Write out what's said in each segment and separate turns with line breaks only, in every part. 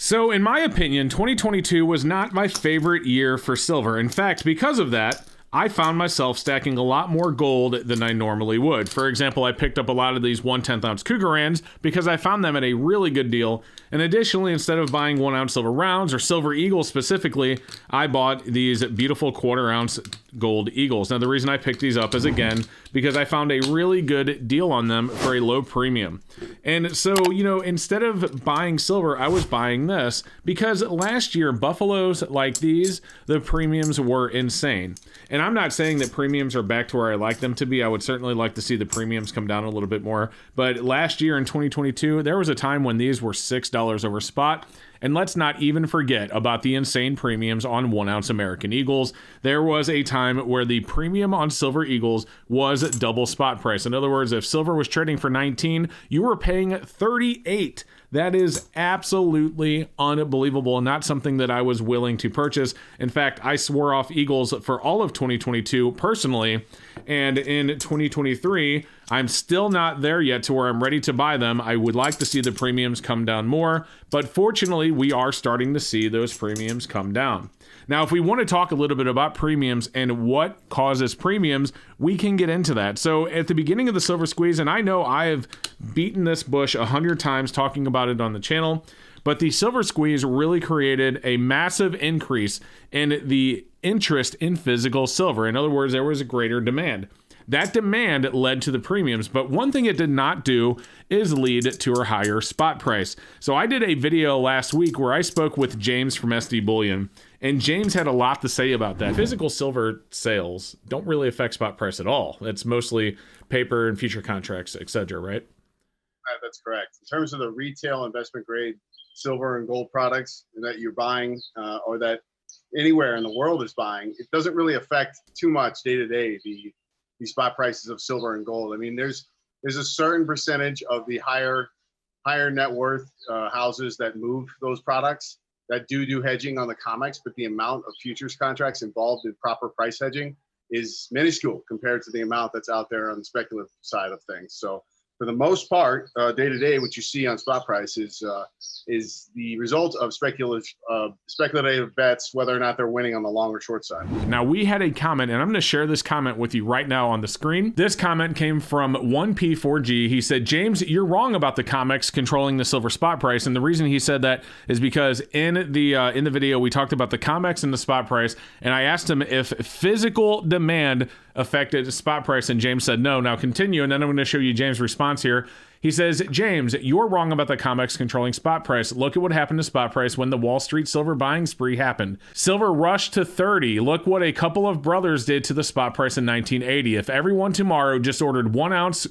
So in my opinion, 2022 was not my favorite year for silver. In fact, because of that, I found myself stacking a lot more gold than I normally would. For example, I picked up a lot of these 1/10 ounce Cougarans because I found them at a really good deal. And additionally, instead of buying 1 ounce silver rounds or silver eagles specifically, I bought these beautiful 1/4 ounce gold eagles. Now, the reason I picked these up is, again, because I found a really good deal on them for a low premium. And so, instead of buying silver, I was buying this because last year, buffaloes like these, the premiums were insane. And I'm not saying that premiums are back to where I like them to be. I would certainly like to see the premiums come down a little bit more. But last year in 2022, there was a time when these were $6 over spot. And let's not even forget about the insane premiums on 1 ounce American Eagles. There was a time where the premium on silver Eagles was double spot price. In other words, if silver was trading for 19, you were paying 38. That is absolutely unbelievable and not something that I was willing to purchase. In fact, I swore off Eagles for all of 2022 personally, and in 2023, I'm still not there yet to where I'm ready to buy them. I would like to see the premiums come down more, but fortunately, we are starting to see those premiums come down. Now, if we want to talk a little bit about premiums and what causes premiums, we can get into that. So at the beginning of the silver squeeze, and I know I have beaten this bush 100 times talking about it on the channel, but the silver squeeze really created a massive increase in the interest in physical silver. In other words, there was a greater demand. That demand led to the premiums, but one thing it did not do is lead to a higher spot price. So I did a video last week where I spoke with James from SD Bullion, and James had a lot to say about that. Physical silver sales don't really affect spot price at all. It's mostly paper and future contracts, etc., right?
That's correct. In terms of the retail investment grade silver and gold products that you're buying or that anywhere in the world is buying, it doesn't really affect too much day to day the spot prices of silver and gold. I mean, there's a certain percentage of the higher net worth houses that move those products that do hedging on the COMEX, but the amount of futures contracts involved in proper price hedging is minuscule compared to the amount that's out there on the speculative side of things. So for the most part, day to day, what you see on spot price is the result of speculative bets, whether or not they're winning on the long or short side.
Now, we had a comment, and I'm going to share this comment with you right now on the screen. This comment came from 1P4G. He said, James, you're wrong about the COMEX controlling the silver spot price. And the reason he said that is because in the video, we talked about the COMEX and the spot price. And I asked him if physical demand affected spot price, and James said no. Now continue, and then I'm going to show you James' response here. He says, James, you're wrong about the COMEX controlling spot price. Look at what happened to spot price when the Wall Street silver buying spree happened. Silver rushed to 30. Look what a couple of brothers did to the spot price in 1980. If everyone tomorrow just ordered a 1 ounce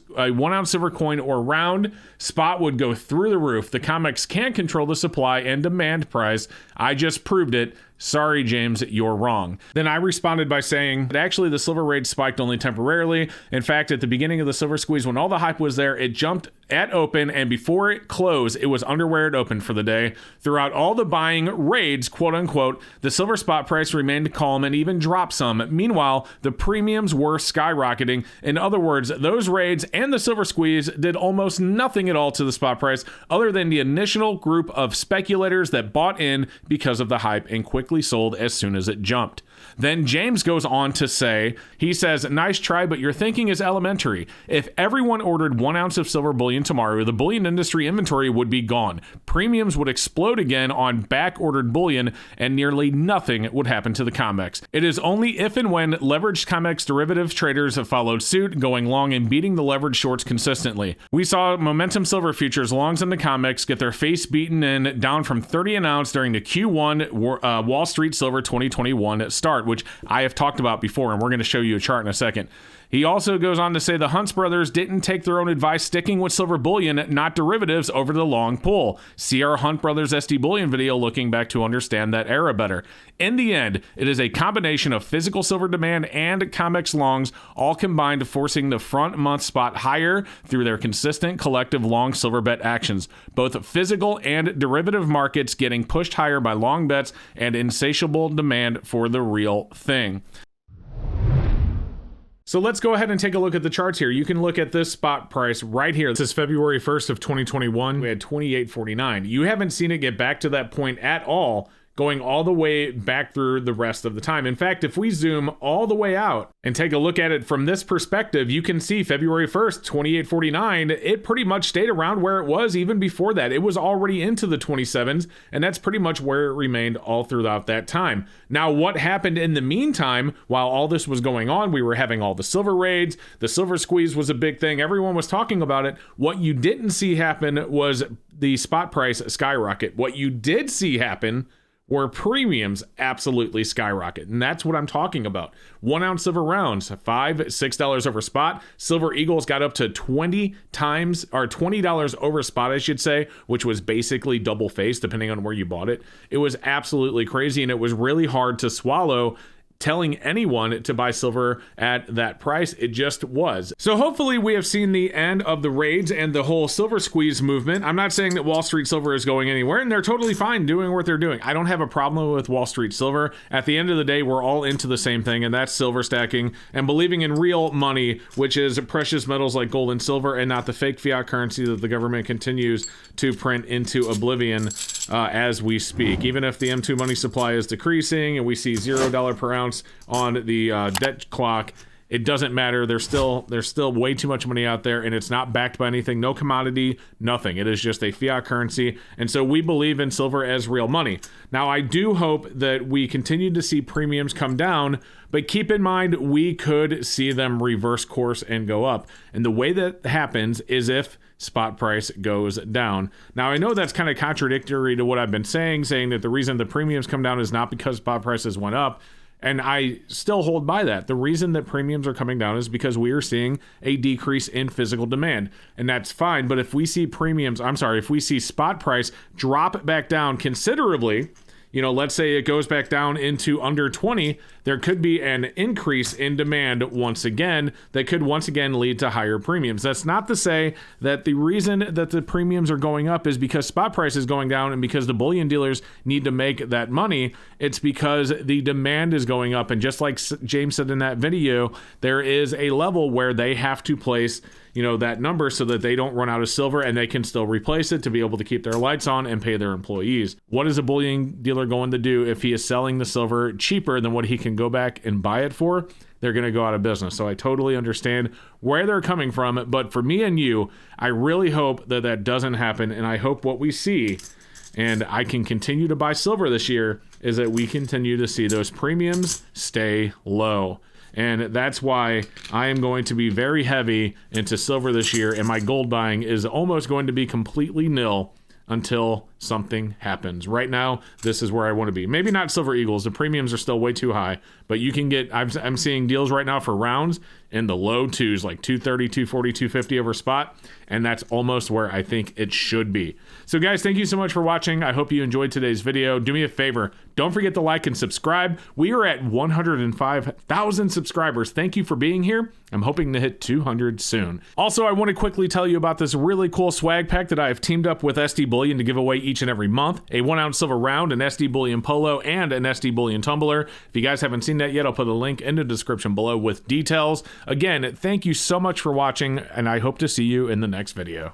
silver coin or round, spot would go through the roof. The COMEX can't control the supply and demand price. I just proved it. Sorry, James, you're wrong. Then I responded by saying that actually the silver rate spiked only temporarily. In fact, at the beginning of the silver squeeze, when all the hype was there, it jumped at open, and before it closed, it was under where it opened for the day. Throughout all the buying raids, quote unquote, the silver spot price remained calm and even dropped some. Meanwhile, the premiums were skyrocketing. In other words, those raids and the silver squeeze did almost nothing at all to the spot price other than the initial group of speculators that bought in because of the hype and quickly sold as soon as it jumped. Then James goes on to say, he says, nice try, but your thinking is elementary. If everyone ordered 1 ounce of silver bullion tomorrow, the bullion industry inventory would be gone. Premiums would explode again on back-ordered bullion, and nearly nothing would happen to the COMEX. It is only if and when leveraged COMEX derivative traders have followed suit, going long and beating the leveraged shorts consistently. We saw momentum silver futures longs in the COMEX get their face beaten in, down from 30 an ounce during the Q1 Wall Street Silver 2021 start, which I have talked about before, and we're going to show you a chart in a second. He also goes on to say the Hunts brothers didn't take their own advice, sticking with silver bullion, not derivatives, over the long pull. See our Hunt brothers SD Bullion video looking back to understand that era better. In the end, it is a combination of physical silver demand and COMEX longs, all combined forcing the front month spot higher through their consistent collective long silver bet actions. Both physical and derivative markets getting pushed higher by long bets and insatiable demand for the real thing. So let's go ahead and take a look at the charts here. You can look at this spot price right here. This is February 1st of 2021. We had 28.49. You haven't seen it get back to that point at all, going all the way back through the rest of the time. In fact, if we zoom all the way out and take a look at it from this perspective, you can see February 1st, 28.49, it pretty much stayed around where it was even before that. It was already into the 27s, and that's pretty much where it remained all throughout that time. Now, what happened in the meantime, while all this was going on, we were having all the silver raids, the silver squeeze was a big thing, everyone was talking about it. What you didn't see happen was the spot price skyrocket. What you did see happen where premiums absolutely skyrocket. And that's what I'm talking about. 1 ounce silver rounds, $6 over spot. Silver Eagles got up to 20 times, or $20 over spot, I should say, which was basically double face, depending on where you bought it. It was absolutely crazy, and it was really hard to swallow telling anyone to buy silver at that price. It just was. So hopefully we have seen the end of the raids and the whole silver squeeze movement. I'm not saying that Wall Street silver is going anywhere, and they're totally fine doing what they're doing. I don't have a problem with Wall Street silver. At the end of the day, we're all into the same thing, and that's silver stacking and believing in real money, which is precious metals like gold and silver, and not the fake fiat currency that the government continues to print into oblivion as we speak. Even if the M2 money supply is decreasing and we see $0 per ounce on the debt clock, it doesn't matter. There's still way too much money out there, and it's not backed by anything, no commodity, nothing. It is just a fiat currency, and so we believe in silver as real money. Now, I do hope that we continue to see premiums come down, but keep in mind we could see them reverse course and go up, and the way that happens is if spot price goes down. Now, I know that's kind of contradictory to what I've been saying that the reason the premiums come down is not because spot prices went up. And I still hold by that. The reason that premiums are coming down is because we are seeing a decrease in physical demand. And that's fine. But if we see if we see spot price drop back down considerably, let's say it goes back down into under 20, there could be an increase in demand once again that could once again lead to higher premiums. That's not to say that the reason that the premiums are going up is because spot price is going down and because the bullion dealers need to make that money. It's because the demand is going up. And just like James said in that video, there is a level where they have to place that number so that they don't run out of silver and they can still replace it to be able to keep their lights on and pay their employees. What is a bullion dealer going to do if he is selling the silver cheaper than what he can go back and buy it for? They're going to go out of business. So I totally understand where they're coming from. But for me and you, I really hope that that doesn't happen. And I hope what we see, and I can continue to buy silver this year, is that we continue to see those premiums stay low. And that's why I am going to be very heavy into silver this year, and my gold buying is almost going to be completely nil until something happens. Right now, this is where I want to be. Maybe not Silver Eagles. The premiums are still way too high, but you can get, I'm seeing deals right now for rounds in the low twos, like 230, 240, 250 over spot, and that's almost where I think it should be. So guys, thank you so much for watching. I hope you enjoyed today's video. Do me a favor, don't forget to like and subscribe. We are at 105,000 subscribers. Thank you for being here. I'm hoping to hit 200 soon. Also, I want to quickly tell you about this really cool swag pack that I have teamed up with SD Bullion to give away each and every month. A 1 ounce silver round, an SD Bullion polo, and an SD Bullion tumbler. If you guys haven't seen that yet, I'll put a link in the description below with details. Again, thank you so much for watching, and I hope to see you in the next video.